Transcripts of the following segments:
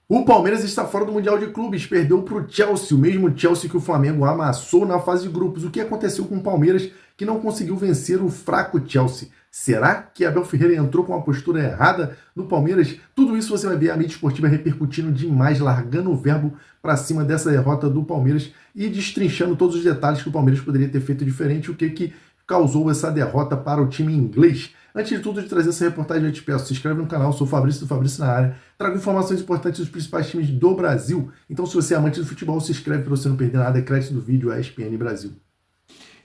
O Palmeiras está fora do Mundial de Clubes, perdeu para o Chelsea, o mesmo Chelsea que o Flamengo amassou na fase de grupos. O que aconteceu com o Palmeiras que não conseguiu vencer o fraco Chelsea? Será que Abel Ferreira entrou com a postura errada no Palmeiras? Tudo isso você vai ver a mídia esportiva repercutindo demais, largando o verbo para cima dessa derrota do Palmeiras e destrinchando todos os detalhes que o Palmeiras poderia ter feito diferente, o que causou essa derrota para o time inglês. Antes de tudo, de trazer essa reportagem, eu te peço, se inscreve no canal, sou o Fabrício do Fabrício na área, trago informações importantes dos principais times do Brasil. Então, se você é amante do futebol, se inscreve para você não perder nada, é crédito do vídeo, é ESPN Brasil.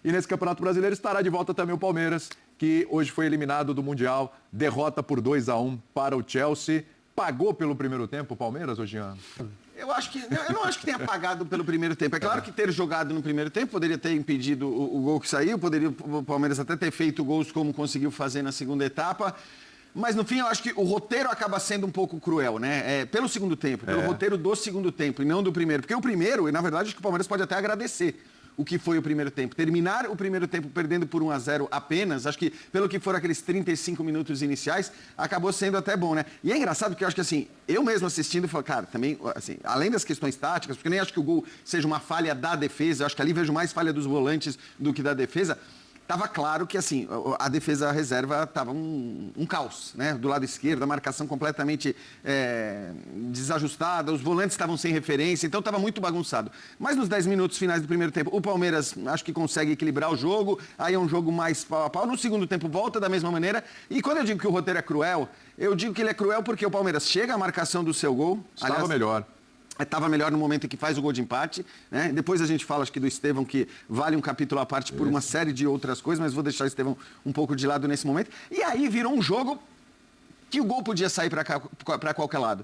E nesse Campeonato Brasileiro estará de volta também o Palmeiras, que hoje foi eliminado do Mundial, derrota por 2-1 para o Chelsea. Pagou pelo primeiro tempo o Palmeiras, ô Jean? Eu não acho que tenha pagado pelo primeiro tempo. É claro que ter jogado no primeiro tempo poderia ter impedido o gol que saiu, poderia o Palmeiras até ter feito gols como conseguiu fazer na segunda etapa. Mas, no fim, eu acho que o roteiro acaba sendo um pouco cruel, né? Pelo segundo tempo, pelo roteiro do segundo tempo e não do primeiro. Porque o primeiro, e na verdade, acho que o Palmeiras pode até agradecer o que foi o primeiro tempo. Terminar o primeiro tempo perdendo por 1-0 apenas, acho que pelo que foram aqueles 35 minutos iniciais, acabou sendo até bom, né? E é engraçado porque eu acho que, assim, eu mesmo assistindo, falo, cara, também, assim, além das questões táticas, porque nem acho que o gol seja uma falha da defesa, eu acho que ali vejo mais falha dos volantes do que da defesa. Estava claro que, assim, a defesa reserva estava um caos, né? Do lado esquerdo, a marcação completamente desajustada, os volantes estavam sem referência, então estava muito bagunçado. Mas nos 10 minutos finais do primeiro tempo, o Palmeiras acho que consegue equilibrar o jogo, aí é um jogo mais pau a pau. No segundo tempo volta da mesma maneira, e quando eu digo que o roteiro é cruel, eu digo que ele é cruel porque o Palmeiras chega à marcação do seu gol. Estava melhor. Estava melhor no momento em que faz o gol de empate, né? Depois a gente fala, acho que do Estevão, que vale um capítulo à parte por uma série de outras coisas, mas vou deixar o Estevão um pouco de lado nesse momento. E aí virou um jogo que o gol podia sair para qualquer lado.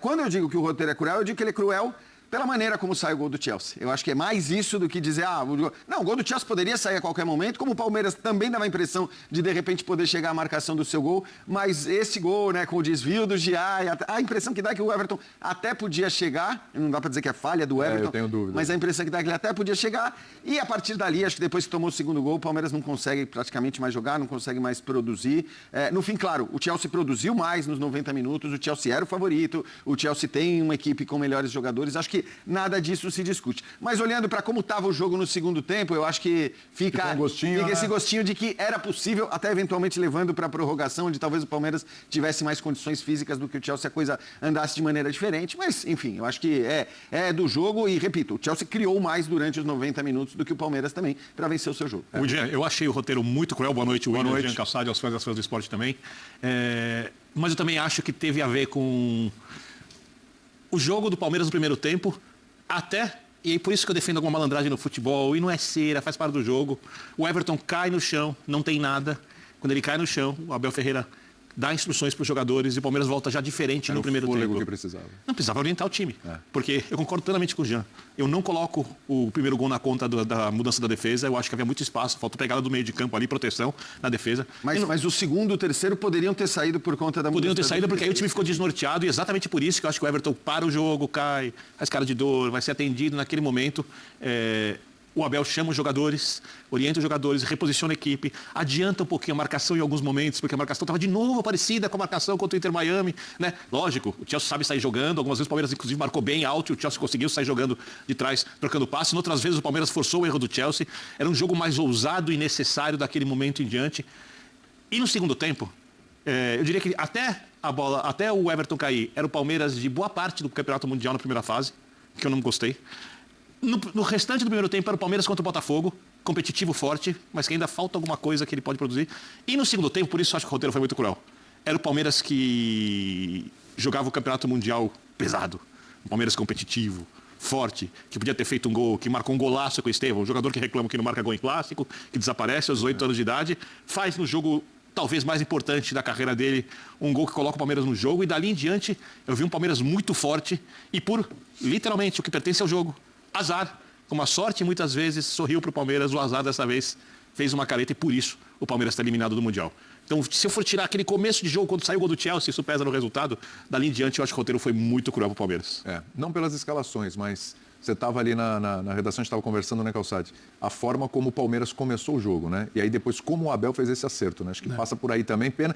Quando eu digo que o roteiro é cruel, eu digo que ele é cruel pela maneira como sai o gol do Chelsea. Eu acho que é mais isso do que dizer, o gol do Chelsea poderia sair a qualquer momento, como o Palmeiras também dava a impressão de repente, poder chegar à marcação do seu gol, mas esse gol, né, com o desvio do Giai, a impressão que dá é que o Everton até podia chegar, não dá para dizer que é falha do Everton, eu tenho dúvida. Mas a impressão que dá é que ele até podia chegar, e a partir dali, acho que depois que tomou o segundo gol, o Palmeiras não consegue praticamente mais jogar, não consegue mais produzir. No fim, claro, o Chelsea produziu mais nos 90 minutos, o Chelsea era o favorito, o Chelsea tem uma equipe com melhores jogadores, acho que nada disso se discute. Mas olhando para como estava o jogo no segundo tempo, eu acho que fica esse gostinho de que era possível, até eventualmente levando para a prorrogação, onde talvez o Palmeiras tivesse mais condições físicas do que o Chelsea, a coisa andasse de maneira diferente. Mas, enfim, eu acho que é do jogo e, repito, o Chelsea criou mais durante os 90 minutos do que o Palmeiras também para vencer o seu jogo. Jean, eu achei o roteiro muito cruel. Boa noite, William, Jean Calçade, aos fãs das fãs do esporte também. Mas eu também acho que teve a ver com o jogo do Palmeiras no primeiro tempo, e por isso que eu defendo alguma malandragem no futebol, e não é cera, faz parte do jogo. O Everton cai no chão, não tem nada. Quando ele cai no chão, o Abel Ferreira dá instruções para os jogadores e o Palmeiras volta já diferente no primeiro tempo. Que precisava. Não precisava orientar o time, porque eu concordo plenamente com o Jean. Eu não coloco o primeiro gol na conta da mudança da defesa, eu acho que havia muito espaço, faltou pegada do meio de campo ali, proteção na defesa. Mas o segundo e o terceiro poderiam ter saído por conta da mudança. Poderiam ter saído porque aí o time ficou desnorteado e exatamente por isso que eu acho que o Everton para o jogo, cai, faz cara de dor, vai ser atendido naquele momento. O Abel chama os jogadores, orienta os jogadores, reposiciona a equipe, adianta um pouquinho a marcação em alguns momentos, porque a marcação estava de novo parecida com a marcação contra o Inter Miami, né? Lógico, o Chelsea sabe sair jogando, algumas vezes o Palmeiras inclusive marcou bem alto e o Chelsea conseguiu sair jogando de trás, trocando passe, outras vezes o Palmeiras forçou o erro do Chelsea, era um jogo mais ousado e necessário daquele momento em diante. E no segundo tempo, eu diria que até o Everton cair, era o Palmeiras de boa parte do Campeonato Mundial na primeira fase, que eu não gostei. No restante do primeiro tempo era o Palmeiras contra o Botafogo, competitivo, forte, mas que ainda falta alguma coisa que ele pode produzir. E no segundo tempo, por isso acho que o roteiro foi muito cruel. Era o Palmeiras que jogava o Campeonato Mundial pesado. O Palmeiras competitivo, forte, que podia ter feito um gol, que marcou um golaço com o Estevão, um jogador que reclama que não marca gol em clássico, que desaparece aos 8 anos de idade, faz no jogo talvez mais importante da carreira dele, um gol que coloca o Palmeiras no jogo, e dali em diante eu vi um Palmeiras muito forte e por, literalmente, o que pertence ao jogo, azar, como a sorte muitas vezes sorriu para o Palmeiras, o azar dessa vez fez uma careta e por isso o Palmeiras está eliminado do Mundial. Então, se eu for tirar aquele começo de jogo, quando saiu o gol do Chelsea, isso pesa no resultado, dali em diante eu acho que o roteiro foi muito cruel para o Palmeiras. Não pelas escalações, mas Você estava ali na redação, a gente estava conversando, né, Calçade? A forma como o Palmeiras começou o jogo, né? E aí depois como o Abel fez esse acerto, né? Acho que passa por aí também. Pena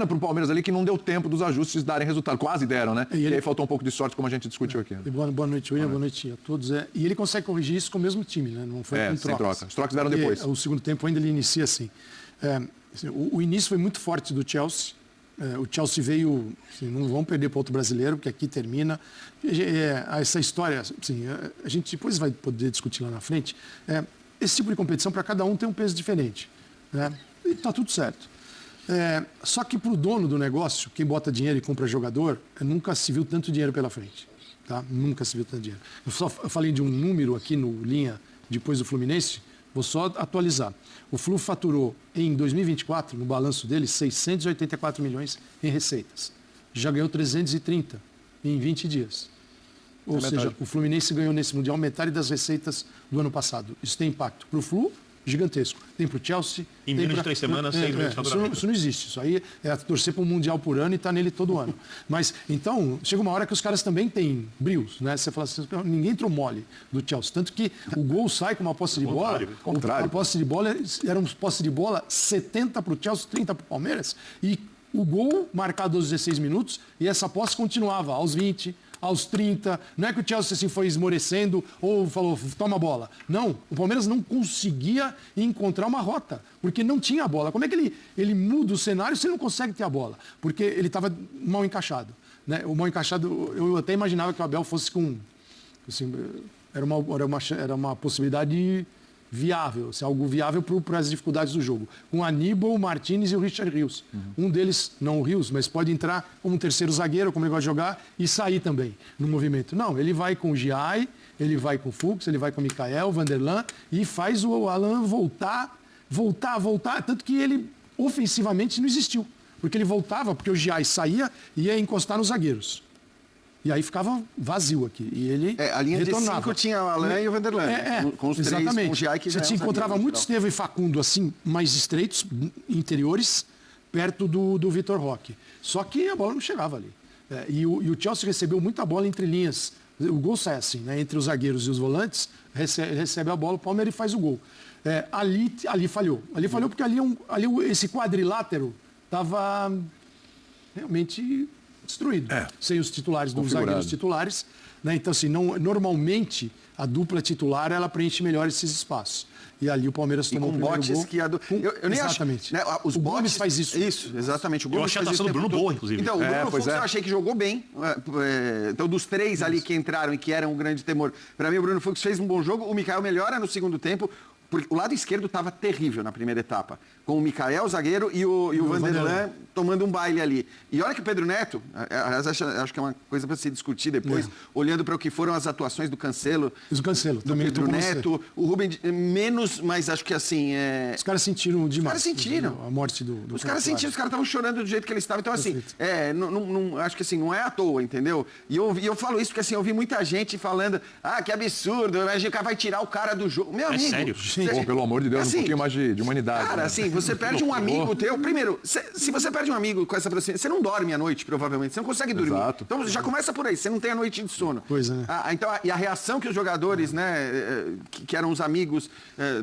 para o Palmeiras ali que não deu tempo dos ajustes darem resultado. Quase deram, né? E aí faltou um pouco de sorte, como a gente discutiu aqui. Né? Boa noite, William. Boa noite a todos. E ele consegue corrigir isso com o mesmo time, né? Não foi com sem troca. Os trocas deram depois. O segundo tempo ainda ele inicia assim. O início foi muito forte do Chelsea. O Chelsea veio, assim, não vão perder para outro brasileiro, porque aqui termina. Essa história, assim, a gente depois vai poder discutir lá na frente. Esse tipo de competição, para cada um, tem um peso diferente. Né? E está tudo certo. Só que para o dono do negócio, quem bota dinheiro e compra jogador, nunca se viu tanto dinheiro pela frente. Tá? Nunca se viu tanto dinheiro. Eu falei de um número aqui no Linha, depois do Fluminense. Vou só atualizar. O Flu faturou em 2024, no balanço dele, 684 milhões em receitas. Já ganhou 330 em 20 dias. Ou seja, o Fluminense ganhou nesse Mundial metade das receitas do ano passado. Isso tem impacto para o Flu, gigantesco. Tem para o Chelsea... Em menos de 3 semanas, 6 meses de faturamento. Isso não existe. Isso aí é torcer para um Mundial por ano e estar nele todo ano. Mas, então, chega uma hora que os caras também têm brios, né? Você fala assim, ninguém entrou mole do Chelsea. Tanto que o gol sai com uma posse de bola. A posse de bola era uma posse de bola 70 para o Chelsea, 30 para o Palmeiras. E o gol marcado aos 16 minutos e essa posse continuava aos 20, aos 30. Não é que o Chelsea assim, foi esmorecendo ou falou, toma a bola. Não, o Palmeiras não conseguia encontrar uma rota, porque não tinha a bola. Como é que ele muda o cenário se ele não consegue ter a bola? Porque ele estava mal encaixado. Né? O mal encaixado, eu até imaginava que o Abel fosse com... Assim, era uma possibilidade viável, assim, algo viável para as dificuldades do jogo. Com Aníbal, Martínez e o Richard Rios. Um deles, não o Rios, mas pode entrar como um terceiro zagueiro, como ele gosta de jogar, e sair também no movimento. Não, ele vai com o Giai, ele vai com o Fux, ele vai com o Mikael, Vanderlan, e faz o Alan voltar. Tanto que ele, ofensivamente, não existiu. Porque ele voltava, porque o Giai saía e ia encostar nos zagueiros. E aí ficava vazio aqui. E ele a linha retornava. De 5 tinha o Alan e o Vanderlan. Com os exatamente. três, com o Giai que já Você encontrava muito Estevão e Facundo assim, mais estreitos, interiores, perto do Vitor Roque. Só que a bola não chegava ali. E o Chelsea recebeu muita bola entre linhas. O gol sai assim, né? Entre os zagueiros e os volantes, recebe a bola, o Palmeiras faz o gol. Ali falhou. Ali falhou porque ali esse quadrilátero estava realmente destruído, sem os titulares, dos zagueiros titulares. Né? Então, assim, normalmente, a dupla titular, ela preenche melhor esses espaços. E ali o Palmeiras tomou o primeiro gol. Eu nem exatamente. Acho, né, os o Gomes Gomes faz isso. Isso, exatamente. O Gomes eu achei a atuação do Bruno boa, inclusive. Então, o Bruno Fux, eu achei que jogou bem. Então, dos três ali que entraram e que eram um grande temor, para mim o Bruno Fux fez um bom jogo. O Mikael melhora no segundo tempo. Porque o lado esquerdo estava terrível na primeira etapa, com o Mikael, o zagueiro, e o Vanderlan tomando um baile ali. E olha que o Pedro Neto, acho que é uma coisa para se discutir depois, olhando para o que foram as atuações do Cancelo. O Cancelo também. Pedro Neto, o Rubem, menos, mas acho que assim... Os caras sentiram demais. Os caras sentiram. A morte do Os caras sentiram, os caras estavam chorando do jeito que eles estavam. Então, assim, acho que assim, não é à toa, entendeu? E eu falo isso porque assim, eu vi muita gente falando, que absurdo, a gente vai tirar o cara do jogo. Meu amigo... sério? Pô, pelo amor de Deus, assim, um pouquinho mais de humanidade. Cara, assim, você perde um amigo teu. Primeiro, se você perde um amigo com essa proximidade, você não dorme à noite, provavelmente. Você não consegue dormir. Exato. Então já começa por aí, você não tem a noite de sono. Pois é. Então, e a reação que os jogadores, né, que eram os amigos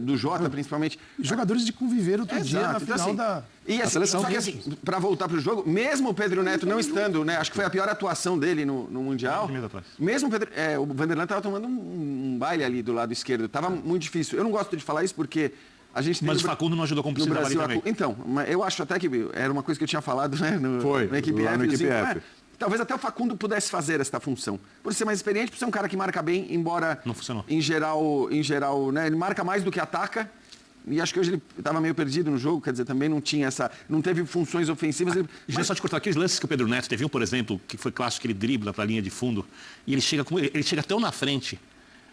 do Jota, principalmente. Jogadores de conviver outro dia na final assim, da... E assim, seleção. só que assim, para voltar pro jogo, mesmo o Pedro Neto não estando, né? Acho que foi a pior atuação dele no Mundial. Mesmo o Vanderlan estava tomando um baile ali do lado esquerdo. Tava muito difícil. Eu não gosto de falar isso porque a gente tem mas o Facundo não ajudou como precisava ali também. Então, eu acho até que era uma coisa que eu tinha falado, né? Na equipe F. Talvez até o Facundo pudesse fazer esta função. Por ser mais experiente, por ser um cara que marca bem, embora não funcionou. Em geral, né? Ele marca mais do que ataca. E acho que hoje ele estava meio perdido no jogo, quer dizer, também não teve funções ofensivas. Deixa eu só te cortar, aqueles lances que o Pedro Neto teve um, por exemplo, que foi clássico, que ele dribla para a linha de fundo, e ele chega tão na frente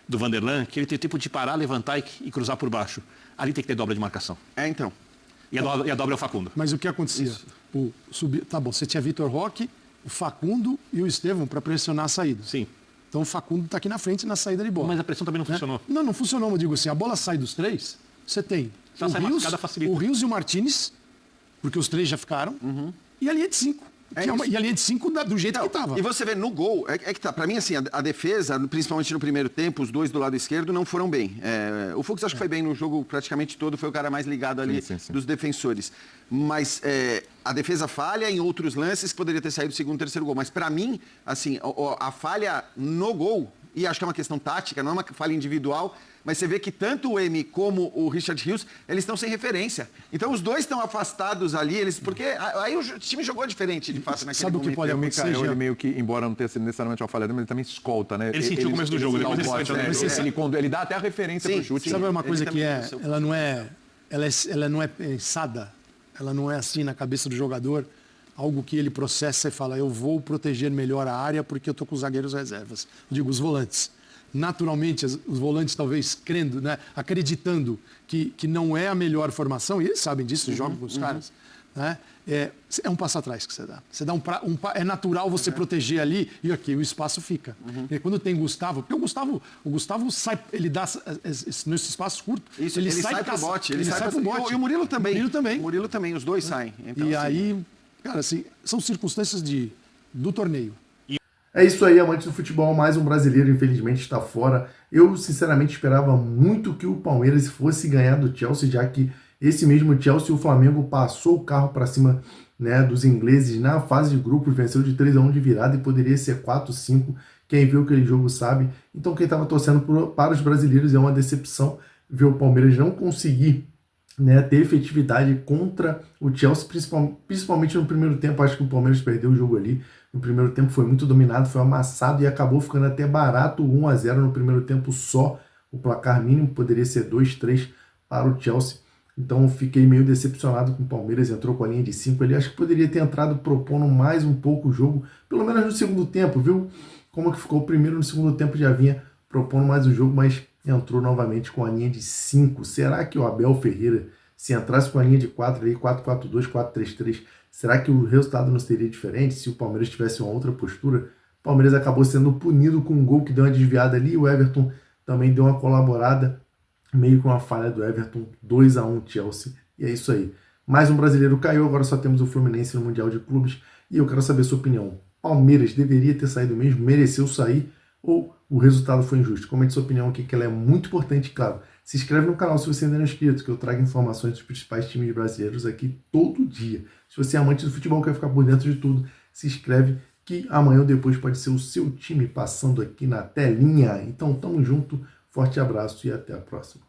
do Vanderlan que ele tem tempo de parar, levantar e cruzar por baixo. Ali tem que ter dobra de marcação. Então. E a dobra é o Facundo. Mas o que acontecia? Tá bom, você tinha Vitor Roque, o Facundo e o Estevão para pressionar a saída. Sim. Então o Facundo está aqui na frente na saída de bola. Mas a pressão também não funcionou. Não funcionou, mas digo assim, a bola sai dos três, você tem o Rios e o Martínez, porque os três já ficaram, e a linha de 5. E a linha de 5 do jeito que estava. E você vê no gol, que tá, pra mim, assim, a defesa, principalmente no primeiro tempo, os dois do lado esquerdo não foram bem. O Fux acho que foi bem no jogo praticamente todo, foi o cara mais ligado ali sim. dos defensores. Mas a defesa falha em outros lances, poderia ter saído o segundo, terceiro gol. Mas pra mim, assim, a falha no gol, e acho que é uma questão tática, não é uma falha individual, mas você vê que tanto o M como o Richard Hughes, eles estão sem referência. Então os dois estão afastados ali, porque aí o time jogou diferente, de fato, naquele Sabe o que momento. pode O acontecer? Mikael, ele Jean? meio que, embora não tenha sido necessariamente uma falha dele, mas ele também escolta, né? Ele sentiu o começo do jogo, dá depois o ele bote, foi né? entrando. Ele dá até a referência Sim, pro chute. sim. Sabe uma Ele coisa também que tem o seu- ela não é pensada, ela não é assim na cabeça do jogador, algo que ele processa e fala, eu vou proteger melhor a área porque eu tô com os zagueiros reservas. Eu digo, os volantes. Naturalmente, os volantes talvez crendo, né, acreditando que não é a melhor formação, e eles sabem disso, jogam com os caras, né, é um passo atrás que você dá. Você dá é natural você proteger ali e aqui o espaço fica. E quando tem Gustavo, porque o Gustavo sai, ele dá nesses espaços curtos, Isso, ele sai pro bote. Ele sai pro bote. E o Murilo também. O Murilo também, os dois saem. Então, E assim, aí, cara, assim, são circunstâncias do torneio. É isso aí, amantes do futebol, mais um brasileiro infelizmente está fora. Eu sinceramente esperava muito que o Palmeiras fosse ganhar do Chelsea, já que esse mesmo Chelsea, o Flamengo passou o carro para cima, né, dos ingleses na fase de grupos, venceu de 3-1 de virada e poderia ser 4-5. Quem viu aquele jogo sabe. Então quem estava torcendo para os brasileiros é uma decepção ver o Palmeiras não conseguir, né, ter efetividade contra o Chelsea, principalmente no primeiro tempo. Acho que o Palmeiras perdeu o jogo ali. No primeiro tempo foi muito dominado, foi amassado e acabou ficando até barato, 1-0 no primeiro tempo só. O placar mínimo poderia ser 2-3 para o Chelsea. Então eu fiquei meio decepcionado com o Palmeiras, entrou com a linha de 5 ali. Acho que poderia ter entrado propondo mais um pouco o jogo, pelo menos no segundo tempo, viu? Como que ficou o primeiro, no segundo tempo já vinha propondo mais o jogo, mas entrou novamente com a linha de 5. Será que o Abel Ferreira, se entrasse com a linha de 4 ali, 4-4-2, 4-3-3, será que o resultado não seria diferente se o Palmeiras tivesse uma outra postura? O Palmeiras acabou sendo punido com um gol que deu uma desviada ali, o Everton também deu uma colaborada, meio com uma falha do Everton, 2-1 Chelsea, e é isso aí. Mais um brasileiro caiu, agora só temos o Fluminense no Mundial de Clubes, e eu quero saber sua opinião. Palmeiras deveria ter saído mesmo, mereceu sair, ou o resultado foi injusto? Comente sua opinião aqui, que ela é muito importante, claro. Se inscreve no canal se você ainda não é inscrito, que eu trago informações dos principais times brasileiros aqui todo dia. Se você é amante do futebol, quer ficar por dentro de tudo, se inscreve, que amanhã ou depois pode ser o seu time passando aqui na telinha. Então, tamo junto, forte abraço e até a próxima.